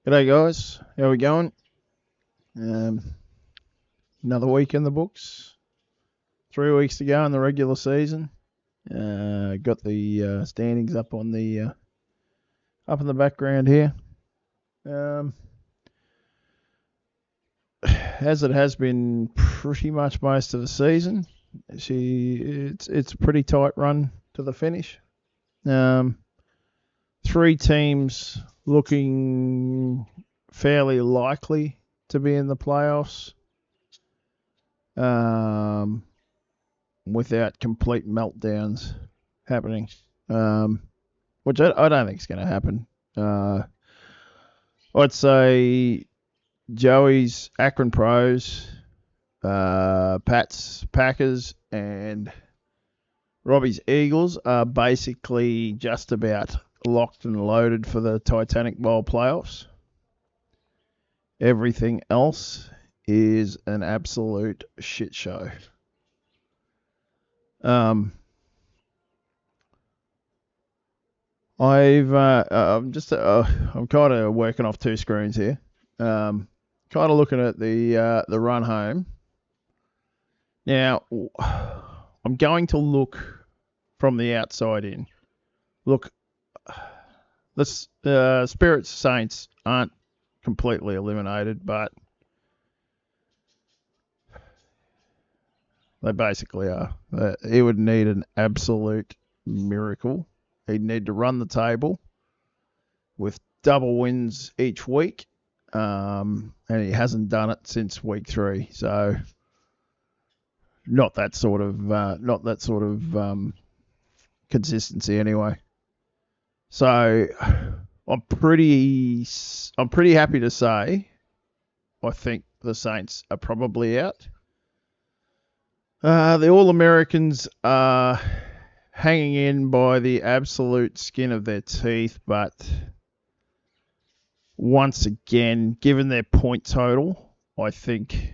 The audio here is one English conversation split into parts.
G'day guys, how we going? Um, Another week in the books. 3 weeks to go in the regular season. Got the standings up on the up in the background here. Um, as it has been pretty much most of the season, it's a pretty tight run to the finish. Um, Three teams looking fairly likely to be in the playoffs. Um, without complete meltdowns happening, which I don't think is going to happen. I'd say Joey's Akron Pros, Pat's Packers, and Robbie's Eagles are basically just about locked and loaded for the Titanic Bowl playoffs. Everything else is an absolute shit show. I'm kind of working off two screens here. Kind of looking at the run home. Now, I'm going to look from the outside in. Look, the Spirits Saints aren't completely eliminated, but they basically are. He would need an absolute miracle. He'd need to run the table with double wins each week, and he hasn't done it since week 3. So not that sort of consistency anyway. So I'm pretty happy to say I think the Saints are probably out. The All Americans are hanging in by the absolute skin of their teeth, but once again, given their point total, I think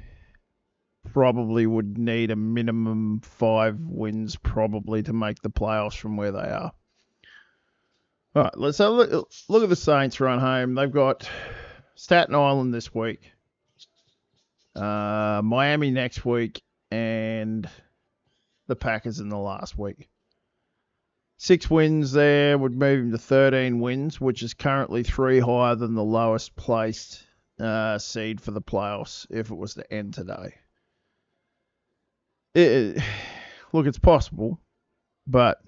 probably would need a minimum 5 wins probably to make the playoffs from where they are. All right, let's have a look at the Saints run home. They've got Staten Island this week, Miami next week, and the Packers in the last week. 6 wins there would move him to 13 wins, which is currently 3 higher than the lowest placed seed for the playoffs if it was to end today. Look, it's possible, but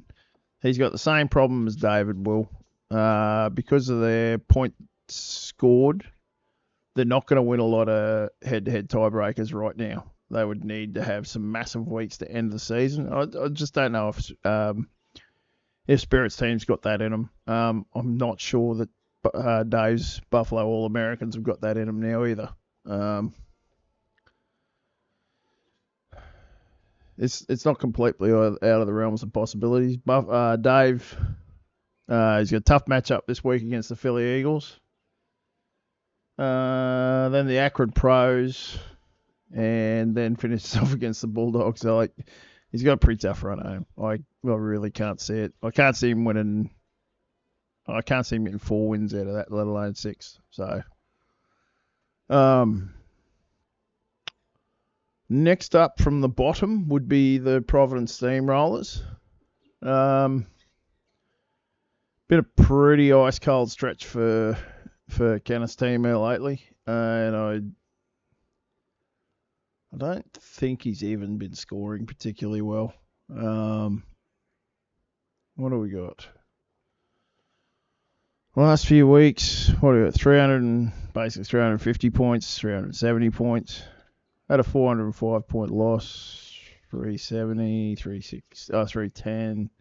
he's got the same problem as David will. Because of their points scored, they're not going to win a lot of head-to-head tiebreakers right now. They would need to have some massive weeks to end the season. I just don't know if Spirits team's got that in them. I'm not sure that Dave's Buffalo All-Americans have got that in them now either. It's not completely out of the realms of possibilities. Dave, he's got a tough matchup this week against the Philly Eagles. Then the Akron Pros, and then finishes off against the Bulldogs. So he's got a pretty tough run home. I really can't see it. I can't see him winning. I can't see him getting 4 wins out of that, let alone 6. So, next up from the bottom would be the Providence Steamrollers. Been a pretty ice cold stretch for Kenneth's team here lately, and I don't think he's even been scoring particularly well. What do we got? Last few weeks, what do we got? 350 points, 370 points. Had a 405 point loss, 370, 310.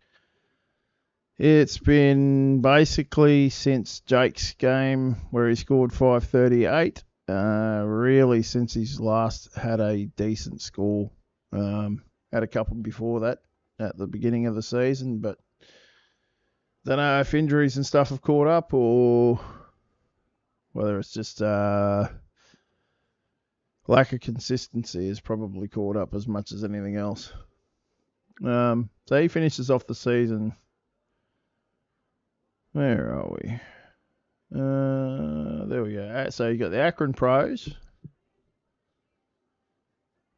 It's been basically since Jake's game where he scored 538. Really since he's last had a decent score. Had a couple before that at the beginning of the season, but don't know if injuries and stuff have caught up or whether it's just lack of consistency has probably caught up as much as anything else. So he finishes off the season. Where are we? There we go. So you got the Akron Pros,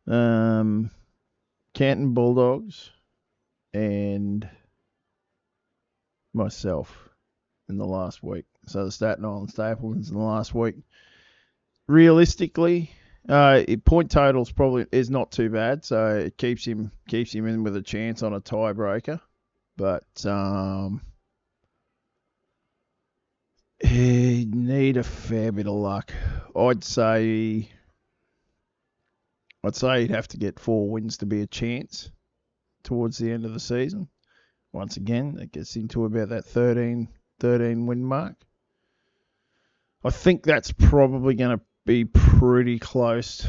Canton Bulldogs, and myself in the last week. So the Staten Island Staplemans in the last week. Realistically, point totals probably is not too bad, so it keeps him in with a chance on a tiebreaker. But he'd need a fair bit of luck. I'd say he'd have to get 4 wins to be a chance towards the end of the season. Once again, that gets into about that 13 win mark. I think that's probably going to be pretty close,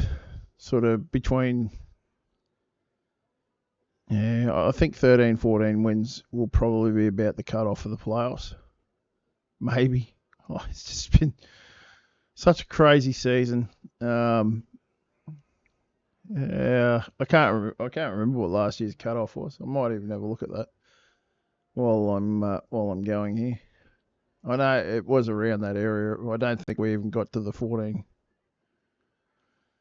sort of between. Yeah, I think 13, 14 wins will probably be about the cutoff for the playoffs. Maybe. Oh, it's just been such a crazy season. Yeah, I can't remember what last year's cutoff was. I might even have a look at that while I'm going here. I know it was around that area. I don't think we even got to the 14.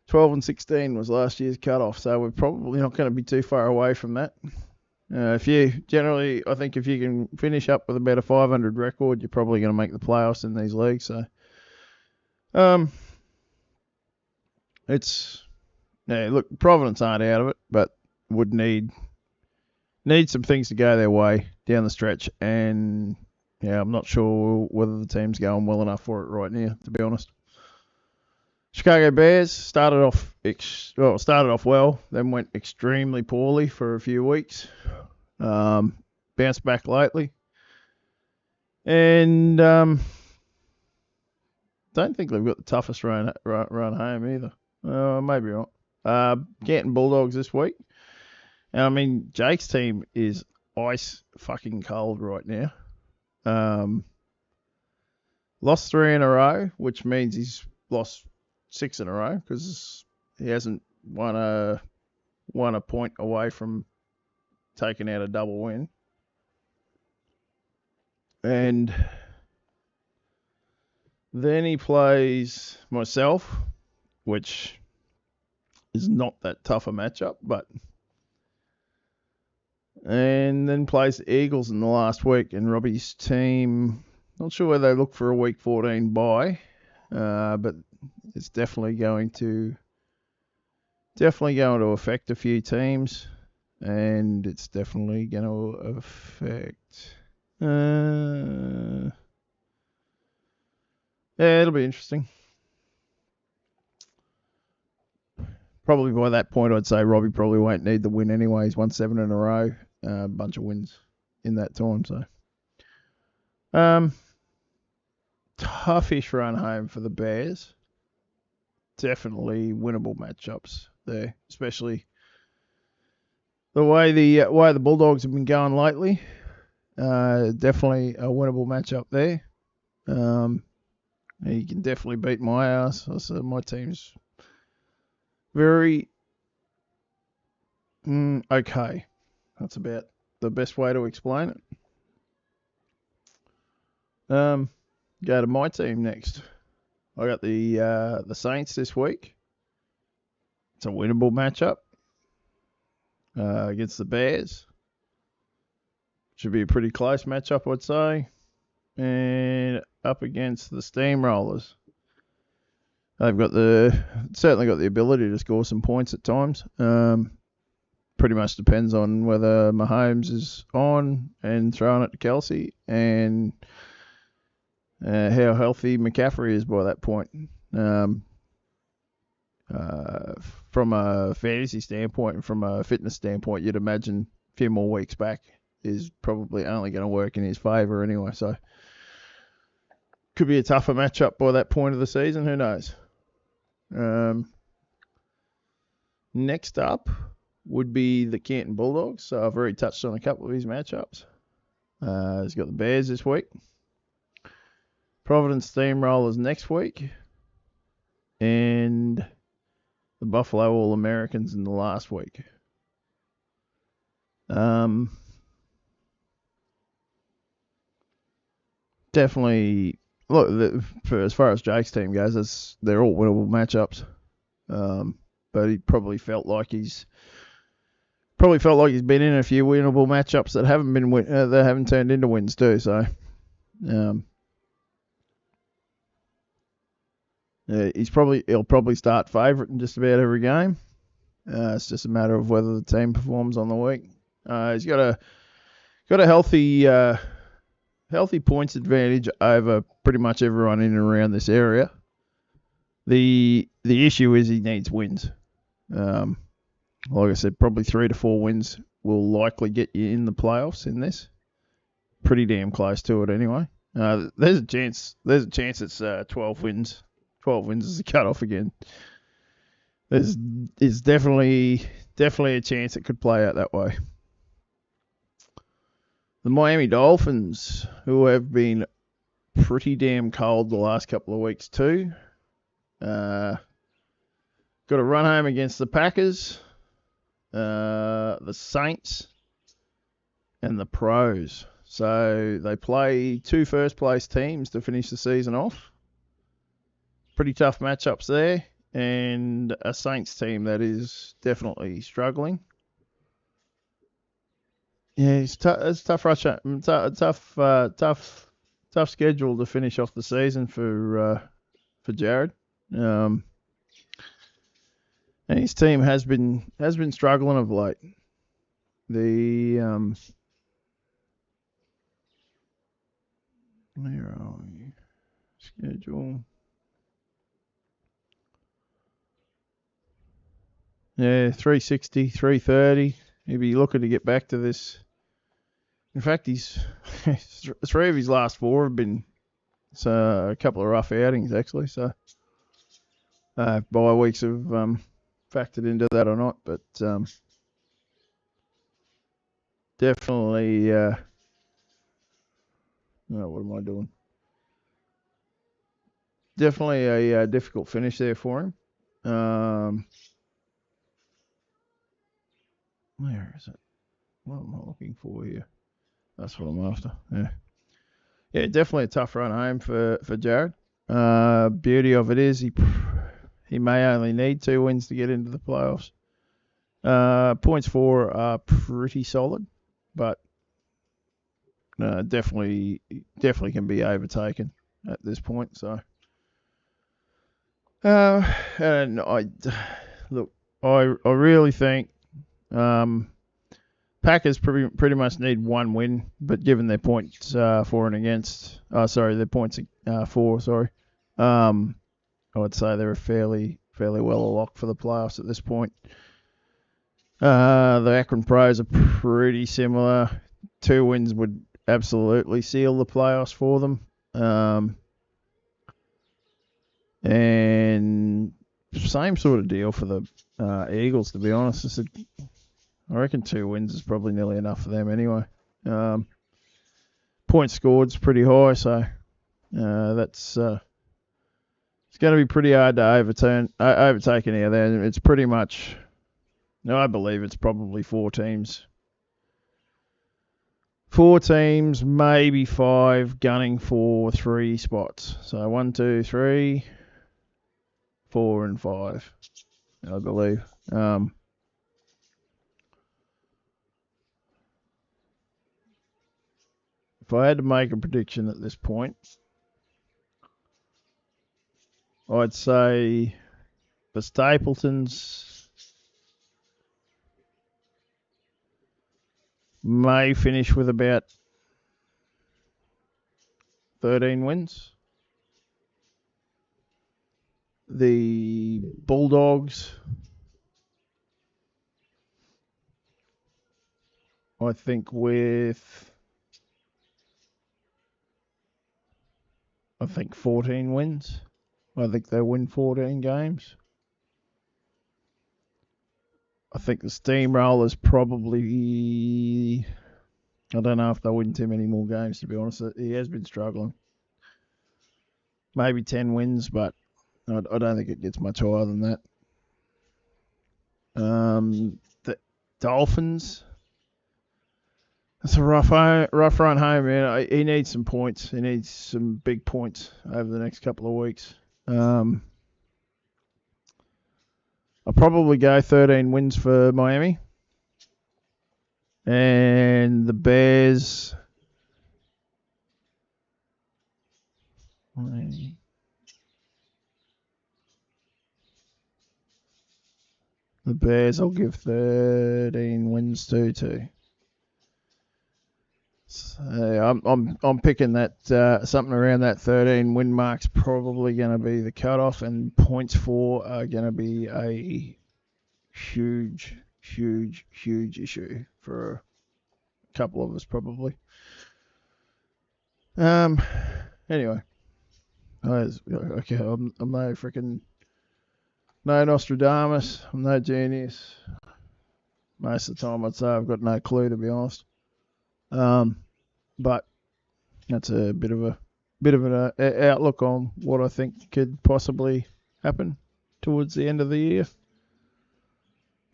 12 and 16 was last year's cutoff, so we're probably not going to be too far away from that. I think if you can finish up with about a 500 record, you're probably going to make the playoffs in these leagues. So, look, Providence aren't out of it, but would need some things to go their way down the stretch, and I'm not sure whether the team's going well enough for it right now, to be honest. Chicago Bears started off well, then went extremely poorly for a few weeks. Bounced back lately, and don't think they've got the toughest run home either. Maybe not. Canton Bulldogs this week. And I mean, Jake's team is ice fucking cold right now. Lost 3 in a row, which means he's lost 6 in a row because he hasn't won a point away from taking out a double win. And then he plays myself, which is not that tough a matchup, and then plays the Eagles in the last week. And Robbie's team, not sure whether they look for a week 14 bye, but it's definitely going to affect a few teams, and it's definitely going to affect. Yeah, it'll be interesting. Probably by that point, I'd say Robbie probably won't need the win anyway. He's won 7 in a row, a bunch of wins in that time. So, toughish run home for the Bears. Definitely winnable matchups there, especially the way the Bulldogs have been going lately. Definitely a winnable matchup there. You can definitely beat my ass. So my team's very okay. That's about the best way to explain it. Go to my team next. I got the Saints this week. It's a winnable matchup against the Bears. Should be a pretty close matchup, I'd say. And up against the Steamrollers. They've certainly got the ability to score some points at times. Pretty much depends on whether Mahomes is on and throwing it to Kelsey, and how healthy McCaffrey is by that point. From a fantasy standpoint and from a fitness standpoint, you'd imagine a few more weeks back is probably only going to work in his favour anyway. So could be a tougher matchup by that point of the season. Who knows? Next up would be the Canton Bulldogs. So I've already touched on a couple of his matchups. He's got the Bears this week. Providence Steamrollers next week. And the Buffalo All-Americans in the last week. Definitely look, for as far as Jake's team goes, they're all winnable matchups. But he probably felt like he's been in a few winnable matchups that haven't turned into wins too. So, he'll probably start favourite in just about every game. It's just a matter of whether the team performs on the week. He's got a healthy points advantage over pretty much everyone in and around this area. The issue is he needs wins. Like I said, probably 3 to 4 wins will likely get you in the playoffs in this. Pretty damn close to it anyway. There's a chance it's 12 wins. 12 wins is the cutoff again. There's definitely a chance it could play out that way. The Miami Dolphins, who have been pretty damn cold the last couple of weeks too, got a run home against the Packers, the Saints, and the Pros. So they play 2 first-place teams to finish the season off. Pretty tough matchups there, and a Saints team that is definitely struggling. Yeah, it's tough rush, tough schedule to finish off the season for Jared. And his team has been struggling of late. Where are we? Schedule. Yeah, 360, 330. He'll be looking to get back to this. In fact, he's 3 of his last 4 have been a couple of rough outings actually. So bye weeks have factored into that or not, but definitely. What am I doing? Definitely a difficult finish there for him. Where is it? What am I looking for here? That's what I'm after. Yeah, definitely a tough run home for Jared. Beauty of it is he may only need 2 wins to get into the playoffs. Points for are pretty solid, but definitely can be overtaken at this point. So, and I really think Packers pretty much need 1 win, but given their points for and against, their points for, I would say they're fairly well a lock for the playoffs at this point. The Akron Pros are pretty similar. 2 wins would absolutely seal the playoffs for them. And same sort of deal for the Eagles, to be honest. I reckon 2 wins is probably nearly enough for them anyway. Points scored's pretty high, so that's it's going to be pretty hard to overtake any of that. It's pretty much, I believe it's probably 4 teams. 4 teams, maybe 5, gunning for 3 spots. So 1, 2, 3, 4, and 5, I believe. If I had to make a prediction at this point, I'd say the Stapletons may finish with about 13 wins. The Bulldogs, I think with 14 wins. I think they'll win 14 games. I think the Steamrollers probably, I don't know if they'll win too many more games, to be honest. He has been struggling. Maybe 10 wins, but I don't think it gets much higher than that. The Dolphins, It's a rough run home, man. He needs some points. He needs some big points over the next couple of weeks. I'll probably go 13 wins for Miami. And the Bears... The Bears, I'll give 13 wins too. So I'm picking that something around that 13 win mark's probably going to be the cutoff, and points for are going to be a huge issue for a couple of us probably. Anyway, okay, I'm no Nostradamus. I'm no genius. Most of the time, I'd say I've got no clue, to be honest. But that's a bit of an outlook on what I think could possibly happen towards the end of the year.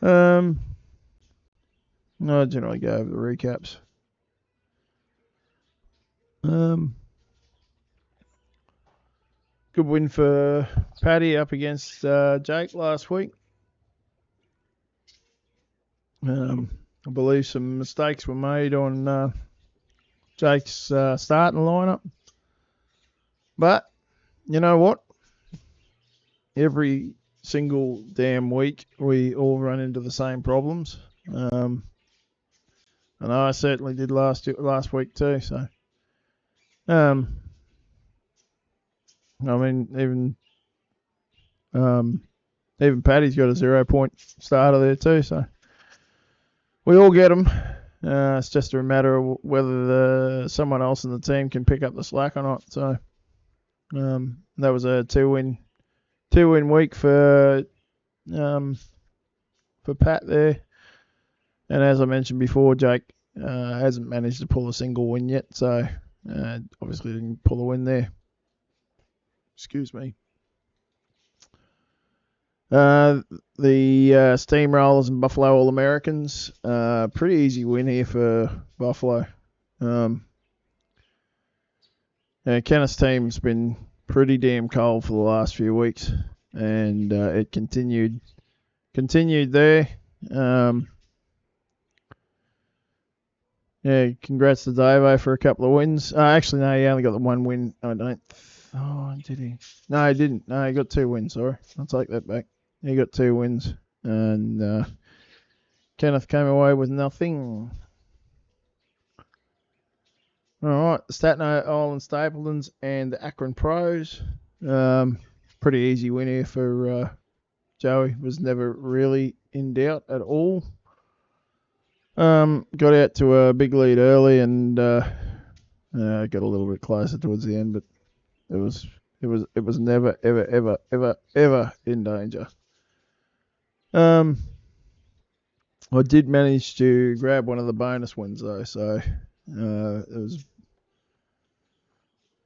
I generally go over the recaps. Good win for Paddy up against Jake last week. I believe some mistakes were made on Jake's starting lineup. But you know what? Every single damn week we all run into the same problems. And I certainly did last week too. So, I mean, even Paddy's got a 0 point starter there too. So we all get them. It's just a matter of whether someone else in the team can pick up the slack or not. So that was a two-win week for Pat there. And as I mentioned before, Jake hasn't managed to pull a single win yet. So obviously didn't pull a win there. Excuse me. The Steamrollers and Buffalo All-Americans, pretty easy win here for Buffalo. Kenneth's team's been pretty damn cold for the last few weeks, and it continued there. Congrats to Davo for a couple of wins. Actually, no, he only got the one win. Oh, did he? No, he didn't. No, he got 2 wins. Sorry, I'll take that back. He got 2 wins, and Kenneth came away with nothing. All right, Staten Island Stapletons and the Akron Pros. Pretty easy win here for Joey. Was never really in doubt at all. Got out to a big lead early and got a little bit closer towards the end, but it was never ever in danger. I did manage to grab one of the bonus wins though, so it was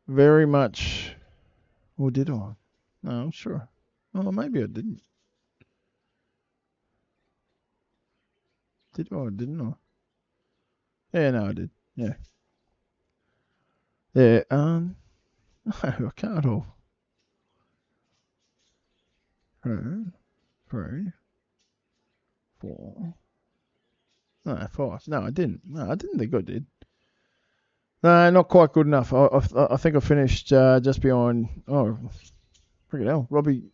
very much. Or did I? No, I'm sure. Oh, maybe I didn't. Did I? Didn't I? Yeah, no, I did. Yeah. Yeah. No, I can't all. 2, 3, 4. No, 5. No, I didn't. No, I didn't think I did. No, not quite good enough. I think I finished just behind. Oh, freaking hell, Robbie.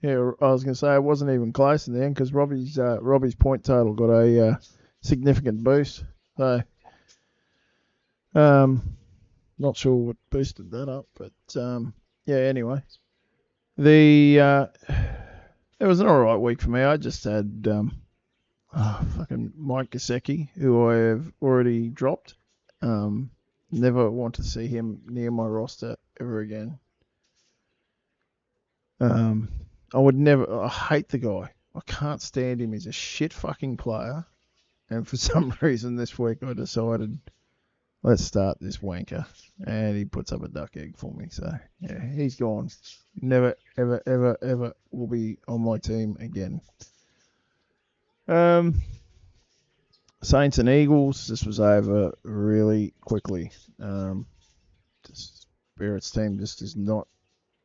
Yeah, I was going to say it wasn't even close in the end because Robbie's point total got a significant boost. So, not sure what boosted that up, but yeah. Anyway, it was an alright week for me. I just had fucking Mike Gesicki, who I have already dropped. Never want to see him near my roster ever again. I would never. I hate the guy. I can't stand him. He's a shit fucking player. And for some reason this week I decided, let's start this wanker. And he puts up a duck egg for me. So, yeah, he's gone. Never, ever will be on my team again. Saints and Eagles, this was over really quickly. The Spirits team just is not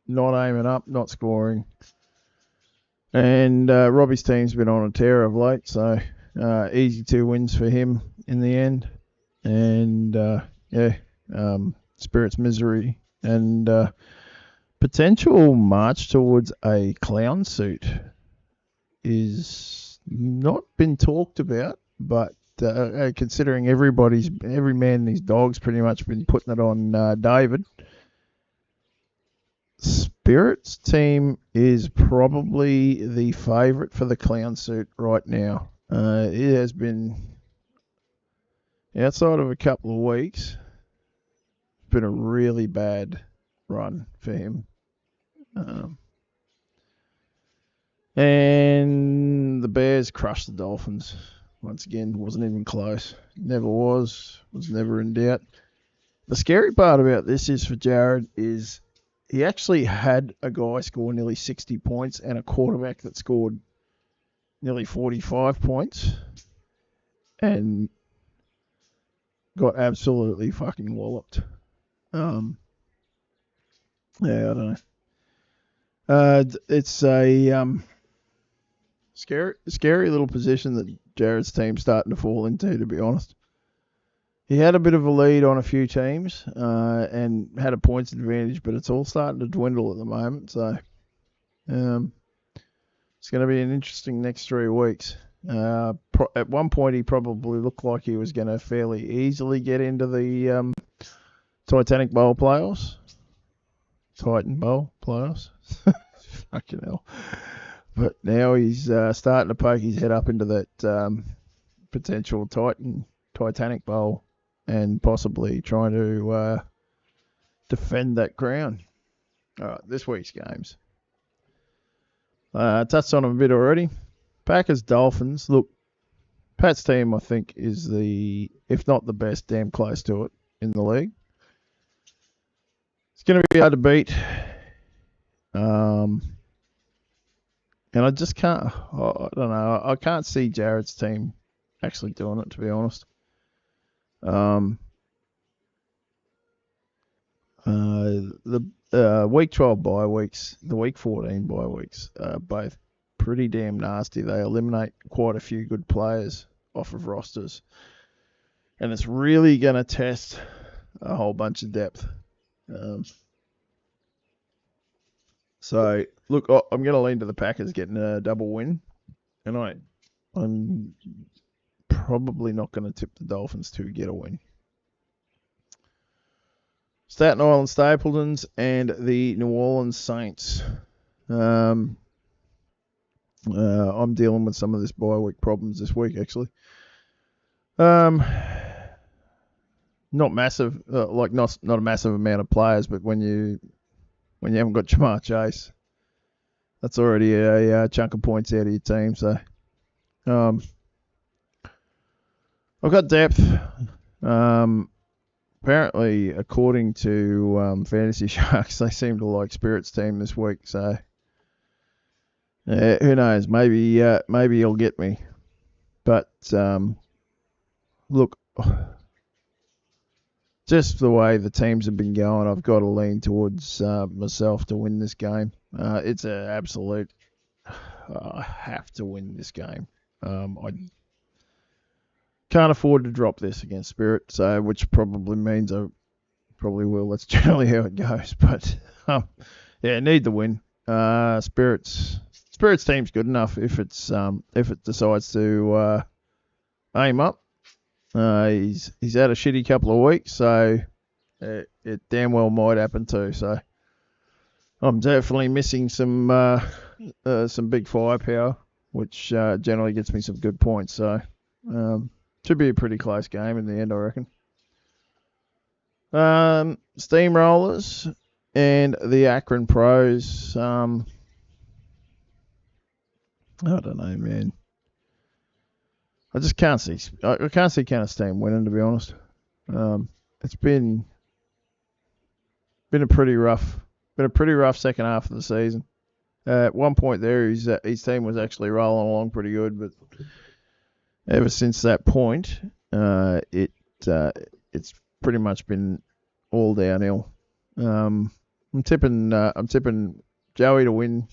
aiming up, not scoring. And Robbie's team's been on a tear of late, so easy 2 wins for him in the end. And Spirits misery and potential march towards a clown suit is not been talked about, but considering every man and his dog's pretty much been putting it on David, Spirits team is probably the favourite for the clown suit right now. It has been, outside of a couple of weeks, been a really bad run for him. And the Bears crushed the Dolphins. Once again, wasn't even close. Never was never in doubt. The scary part about this is for Jared is he actually had a guy score nearly 60 points and a quarterback that scored nearly 45 points and got absolutely fucking walloped. I don't know. It's a scary little position that Jared's team's starting to fall into, to be honest. He had a bit of a lead on a few teams and had a points advantage, but it's all starting to dwindle at the moment. So it's going to be an interesting next 3 weeks. At one point, he probably looked like he was going to fairly easily get into the Titanic Bowl playoffs. Titan Bowl playoffs. Fucking hell. But now he's starting to poke his head up into that potential Titanic Bowl and possibly trying to defend that crown. All right, this week's games. Touched on them a bit already. Packers, Dolphins. Look, Pat's team, I think, is if not the best, damn close to it in the league. It's going to be hard to beat. And I just can't, I don't know, I can't see Jared's team actually doing it, to be honest. The week 12 bye weeks, the week 14 bye weeks are both pretty damn nasty. They eliminate quite a few good players off of rosters. And it's really going to test a whole bunch of depth. So, look, I'm going to lean to the Packers getting a double win. And I'm probably not going to tip the Dolphins to get a win. Staten Island Stapletons and the New Orleans Saints. I'm dealing with some of this bye week problems this week, actually. Not massive, not a massive amount of players, but when you haven't got Jamar Chase, that's already a chunk of points out of your team. So, I've got depth. Apparently, according to Fantasy Sharks, they seem to like Spirit's team this week. So, who knows? Maybe he'll get me. But look, just the way the teams have been going, I've got to lean towards myself to win this game. It's an absolute. I have to win this game. I can't afford to drop this against Spirit, so which probably means I probably will. That's generally how it goes. But need the win. Spirit's team's good enough if it decides to aim up. He's had a shitty couple of weeks, so it damn well might happen too. So I'm definitely missing some big firepower, which generally gets me some good points. So should be a pretty close game in the end, I reckon. Steamrollers and the Akron Pros. I don't know, man. I just can't see. I can't see Kansas Steam winning, to be honest. It's been a pretty rough second half of the season. At one point there, his team was actually rolling along pretty good, but ever since that point, it's pretty much been all downhill. I'm tipping Joey to win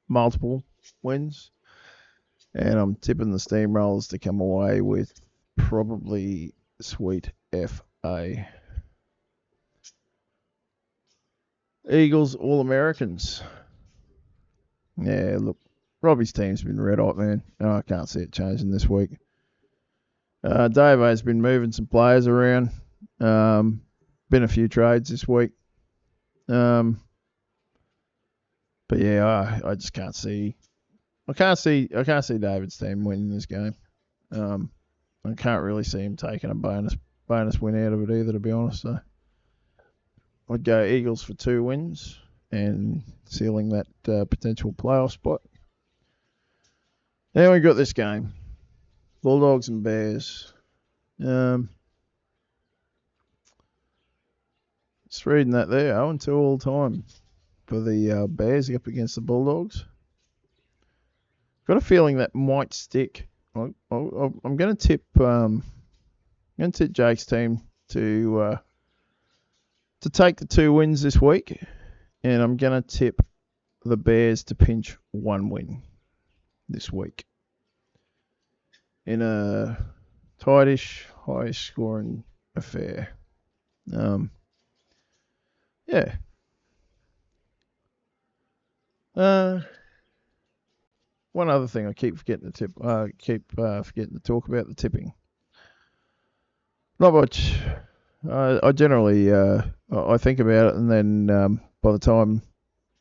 multiple wins, and I'm tipping the Steamrollers to come away with probably sweet FA. Eagles All-Americans. Yeah, look, Robbie's team's been red hot, man. I can't see it changing this week. Davo's been moving some players around. Been a few trades this week. But yeah, I just can't see. I can't see David's team winning this game. I can't really see him taking a bonus win out of it either, to be honest. So I'd go Eagles for 2 wins and sealing that potential playoff spot. Then we got this game, Bulldogs and Bears. Just reading that there, 0-2 all time for the Bears up against the Bulldogs. Got a feeling that might stick. I'm going to tip. Jake's team to take the 2 wins this week, and I'm going to tip the Bears to pinch 1 win this week in a tightish, high-scoring affair. Yeah. One other thing I keep forgetting to forgetting to talk about the tipping. Not much. I generally I think about it, and then by the time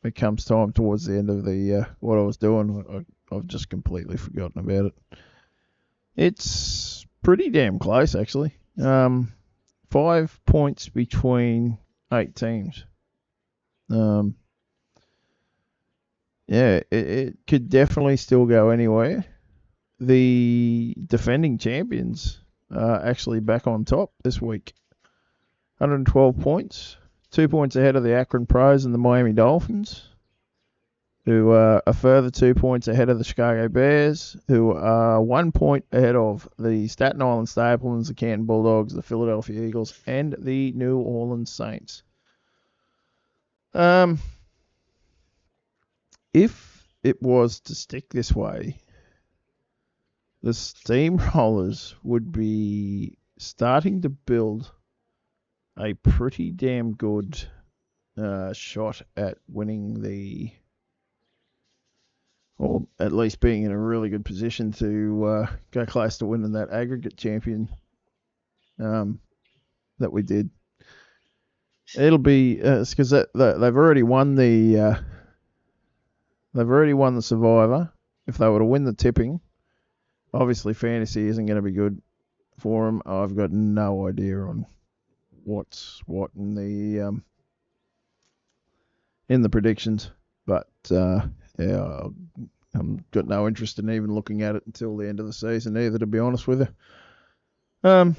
it comes time towards the end of the what I was doing, I've just completely forgotten about it. It's pretty damn close, actually. 5 points between 8 teams. Yeah, it could definitely still go anywhere. The defending champions are actually back on top this week. 112 points. 2 points ahead of the Akron Pros and the Miami Dolphins, who are a further 2 points ahead of the Chicago Bears, who are 1 point ahead of the Staten Island Staples, the Canton Bulldogs, the Philadelphia Eagles, and the New Orleans Saints. If it was to stick this way, the Steamrollers would be starting to build a pretty damn good shot at winning or at least being in a really good position to go close to winning that aggregate champion that we did. It'll be because they've already won the Survivor. If they were to win the tipping, obviously fantasy isn't going to be good for them. I've got no idea on what's what in the predictions, but yeah, I've got no interest in even looking at it until the end of the season either, to be honest with you.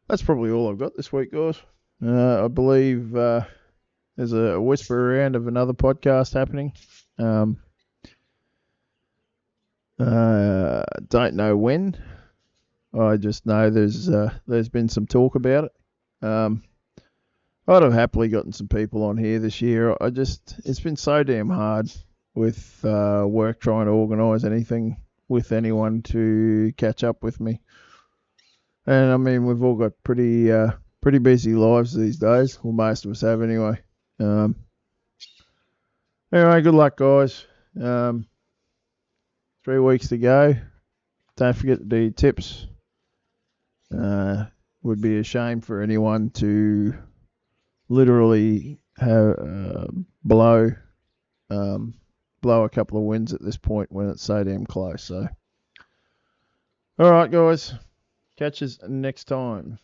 That's probably all I've got this week, guys. I believe there's a whisper around of another podcast happening. Don't know when. I just know there's been some talk about it. I'd have happily gotten some people on here this year. It's been so damn hard with work trying to organise anything with anyone to catch up with me. And I mean, we've all got pretty busy lives these days. Well, most of us have anyway. Anyway, good luck, guys. 3 weeks to go. Don't forget to do your tips. Would be a shame for anyone to literally have blow a couple of wins at this point when it's so damn close. So, all right, guys. Catch us next time.